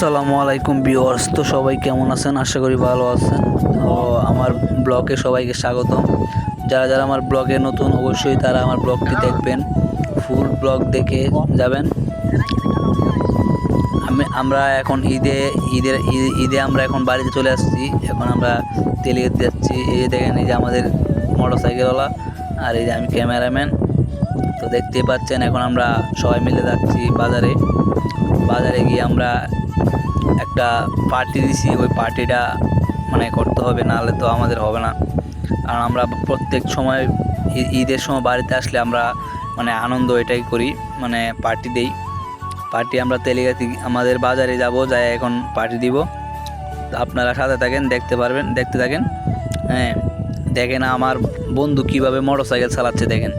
আসসালামু আলাইকুম ভিউয়ার্স। তো সবাই কেমন আছেন? আশা করি ভালো আছেন। তো আমার ব্লগে সবাইকে স্বাগতম। যারা যারা আমার ব্লগে নতুন অবশ্যই তারা আমার ব্লগটি দেখবেন, ফুল ব্লগ দেখে যাবেন। আমরা এখন ঈদে আমরা এখন বাড়িতে চলে আসছি। এখন আমরা তেলিয়ে যাচ্ছি। এই যে দেখেন, এই যে আমাদের মোটরসাইকেলওয়ালা, আর এই যে আমি ক্যামেরাম্যান। তো দেখতেই পাচ্ছেন এখন আমরা সবাই মিলে যাচ্ছি বাজারে গিয়ে আমরা একটা পার্টি দিছি। ওই পার্টিটা মানে করতে হবে, নাহলে তো আমাদের হবে না। কারণ আমরা প্রত্যেক সময় ঈদের সময় বাড়িতে আসলে আমরা মানে আনন্দ এটাই করি, মানে পার্টি দেই। পার্টি আমরা তেলিয়াতি আমাদের বাজারে যাব, যাই এখন পার্টি দিব। আপনারা সাথে থাকেন, দেখতে থাকেন। হ্যাঁ, দেখেন আমার বন্ধু কিভাবে মোটরসাইকেল চালাচ্ছে। দেখেন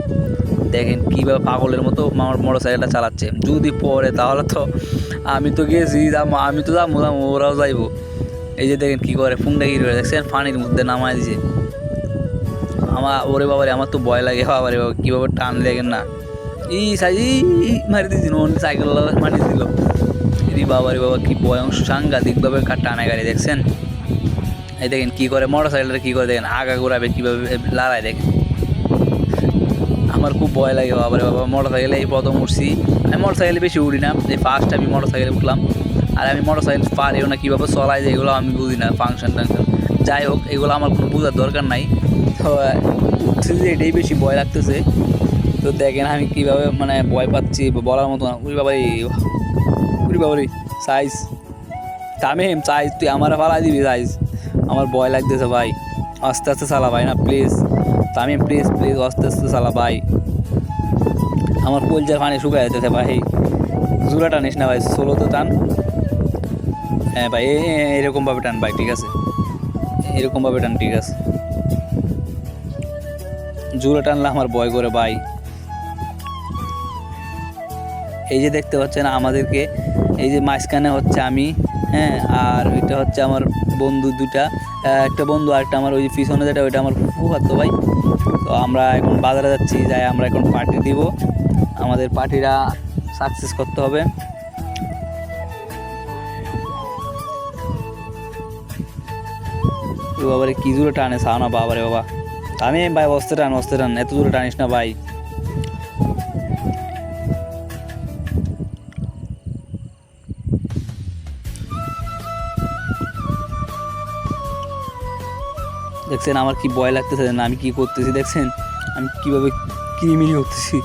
কীভাবে পাগলের মতো আমার মোটরসাইকেলটা চালাচ্ছে। যদি পড়ে তাহলে তো আমি তো গেছি, আমি তো যাবো, ওরাও যাইবো। এই যে দেখেন কী করে, ফুংটা গিরি করে দেখছেন, পানির মধ্যে নামায় দিছে। ওরে বাবারে, আমার তো ভয় লাগে। বাবারে বাবা, কীভাবে টান দেখেন না, মারি দিয়েছিল, সাইকেল মারি দিল। বাবারে বাবা, কি বয়স, সাংঘাতিকভাবে টানে গাড়ি দেখছেন। এই দেখেন কী করে মোটরসাইকেলটা, কী করে দেখেন আগা ঘোরাবে, কীভাবে লড়াই দেখেন। আমার খুব ভয় লাগে বাবারে বাবা। মোটরসাইকেলে এই প্রথম উঠছি। আমি মোটরসাইকেলে বেশি উঠি না, এই ফার্স্ট আমি মোটরসাইকেলে উঠলাম। আর আমি মোটরসাইকেল পারিও না, কীভাবে চলাই যায় এগুলো আমি বুঝি না, ফাংশন। যাই হোক, এগুলো আমার কোনো বোঝার দরকার নাই। তো উঠছি যে এটাই বেশি ভয় লাগতেছে। তো দেখেন আমি কীভাবে মানে ভয় পাচ্ছি বলার মতো না। উড়ি বাবারি সাইজ তামিম, সাইজ তুই আমার ফালাই দিবি সাইজ। আমার ভয় লাগতেছে ভাই, আস্তে আস্তে চালা ভাই, না প্লিজ তামিম, প্লিজ আস্তে আস্তে চালা ভাই। আমার কলজার পানি শুকায় যেতেছে ভাই। জোরে টানিস না ভাই, সোলোতে টান। হ্যাঁ ভাই, এরকমভাবে টান ভাই, ঠিক আছে, এরকমভাবে টান, ঠিক আছে। জোরে টানলে আমার ভয় করে ভাই। এই যে দেখতে পাচ্ছেন আমাদেরকে, এই যে মাঝখানে হচ্ছে আমি, হ্যাঁ, আর ওইটা হচ্ছে আমার বন্ধু দুটা, একটা বন্ধু আর একটা আমার ওই যে পিছনে যেটা, ওইটা আমার ফুফাতো ভাই। তো আমরা এখন বাজারে যাচ্ছি, যাই আমরা এখন পার্টি দিব। আমাদের পার্টিটা সাকসেস করতে হবে। বাবারে কি জোরে টানে চাও না, বাবারে বাবা। আমি ভাই অস্তে টান, এত জোরে টানিস না ভাই। দেখছেন আমার কি ভয় লাগতেছে না, আমি কি করতেছি দেখছেন, আমি কিভাবে কিরিমিরি করতেছি।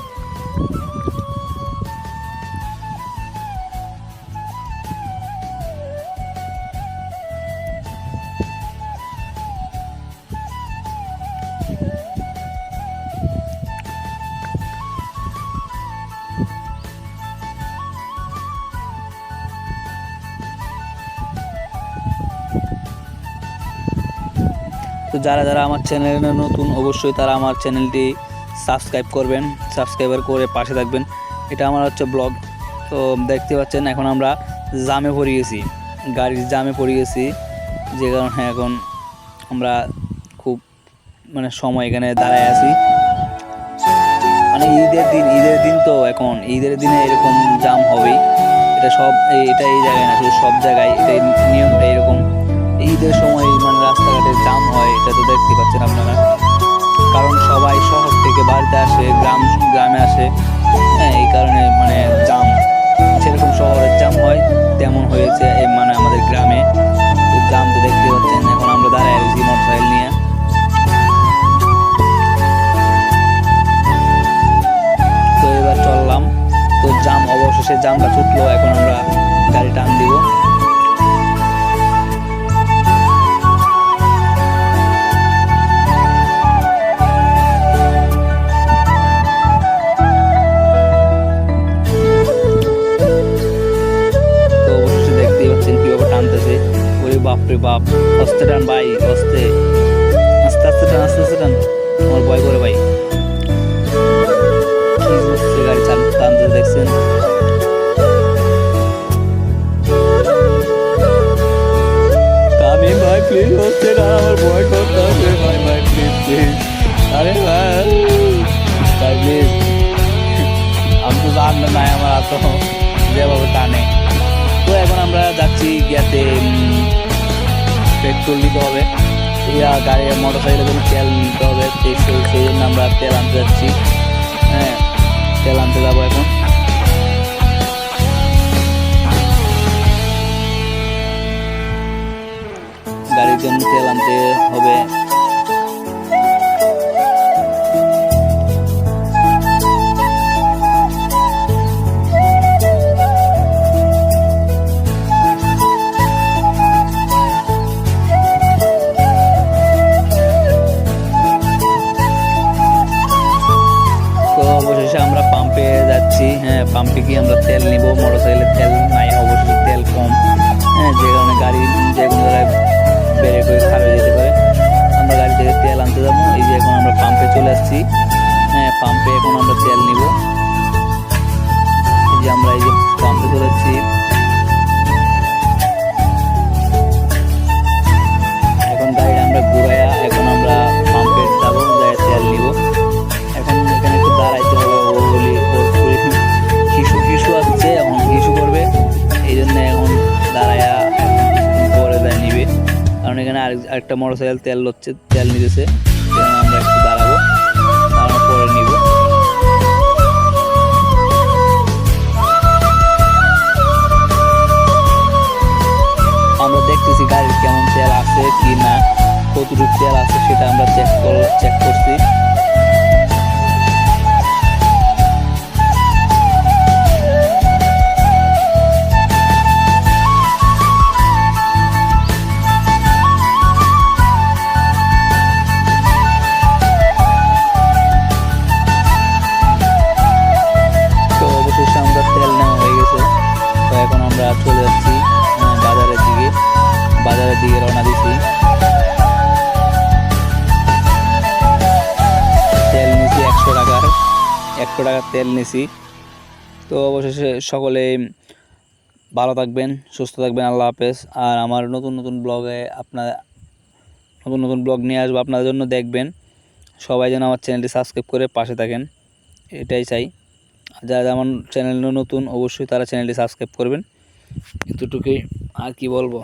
তো যারা যারা আমার চ্যানেলে নতুন অবশ্যই তারা আমার চ্যানেলটি সাবস্ক্রাইব করবেন, সাবস্ক্রাইবার করে পাশে থাকবেন। এটা আমার হচ্ছে ব্লগ। তো দেখতে পাচ্ছেন এখন আমরা জামে পড়ে গেছি, গাড়ির জামে পড়ে গেছি, যে কারণে এখন আমরা খুব মানে সময় এখানে দাঁড়ায় আছি। মানে ঈদের দিন তো, এখন ঈদের দিনে এরকম জাম হবেই। এটা এই জায়গায় না, শুধু সব জায়গায় এটাই নিয়মটা এরকম। ঈদের সময় মানে রাস্তাঘাটে জাম হয়, এটা তো দেখতে পাচ্ছেন আপনারা। কারণ সবাই শহর থেকে বাড়িতে আসে, গ্রামে আসে, হ্যাঁ, এই কারণে মানে জাম। সেরকম শহরের জাম হয়, তেমন হয়েছে মানে আমাদের গ্রামে। তো জাম তো দেখতে পাচ্ছেন। এখন আমরা দাঁড়ায় রয়েছি মোটরসাইকেল নিয়ে। তো এবার চললাম। তো জাম অবশেষে জামটা ছুটলো, এখন আমরা গাড়ি টান দিব। বাপরে বাপ, আস্তে টান ভাই, আস্তে আস্তে টান। আমার ভয় করে ভাই, কি গাড়ি টানতে দেখছেন। আমি ভাই প্লিজ আস্তে টান, আমার ভয় করতে হবে ভাই প্লিজ। আরে ভাই প্লিজ, আমি তো জানলাম নাই আমার এত যেভাবে টানে। তো এখন আমরা যাচ্ছি ইয়াতে পেট্রোল দিতে হবে, গাড়ি মোটর সাইকেলের জন্য তেল নিতে হবে। সেই জন্য আমরা তেল আনতে যাচ্ছি। হ্যাঁ, তেল আনতে যাবো এখন। গাড়ির জন্য তেল আনতে হবে। অবশেষে আমরা পাম্পে যাচ্ছি। হ্যাঁ, পাম্পে গিয়ে আমরা তেল নিব। মোটরসাইকেলের তেল নাই, অবশেষে তেল কম। হ্যাঁ, যে কারণে গাড়ি যে কোনো জায়গায় বেড়ে করে খারাপ যেতে পারে। আমরা গাড়ি থেকে তেল আনতে যাবো। এই যে এখন আমরা পাম্পে চলে আসছি। হ্যাঁ, পাম্পে এখন আমরা তেল নিব। এই যে আমরা এই যে পাম্পে চলে আসছি। এখন গাড়িটা আমরা ঘুরাইয়া এখন আমরা পাম্পে যাবো, যাই তেল নিব। এখন এখানে একটু দাঁড়াইতে হবে। শিশু আসছে, এখন শিশু করবে, এই জন্য এখন দাঁড়াইয়া পরে দেয় নিবে। কারণ এখানে আরেকটা মোটরসাইকেল তেল নিতেছে, আমরা একটু দাঁড়াবো, দাঁড়ানোর পরে নিব। আমরা দেখতেছি গাড়ির কেমন তেল আছে কি না, কতটুকু তেল আছে সেটা আমরা চেক করছি। আমরা তেল নেওয়া হয়ে গেছে। তো এখন আমরা চলে যাচ্ছি বাজারের দিকে রওনা দিচ্ছি। তেল নিছি 100 টাকার তেল নিছি। তো অবশেষে সকলে ভালো থাকবেন, সুস্থ থাকবেন। আল্লাহ হাফেজ। আর আমার নতুন নতুন ব্লগ নিয়ে আসবো আপনাদের জন্য, দেখবেন। সবাই যেন আমার চ্যানেলটি সাবস্ক্রাইব করে পাশে থাকেন, এটাই চাই। যারা আমার চ্যানেল নতুন অবশ্যই তারা চ্যানেলটি সাবস্ক্রাইব করবেন। এতটুকুই, আর কি বলবো।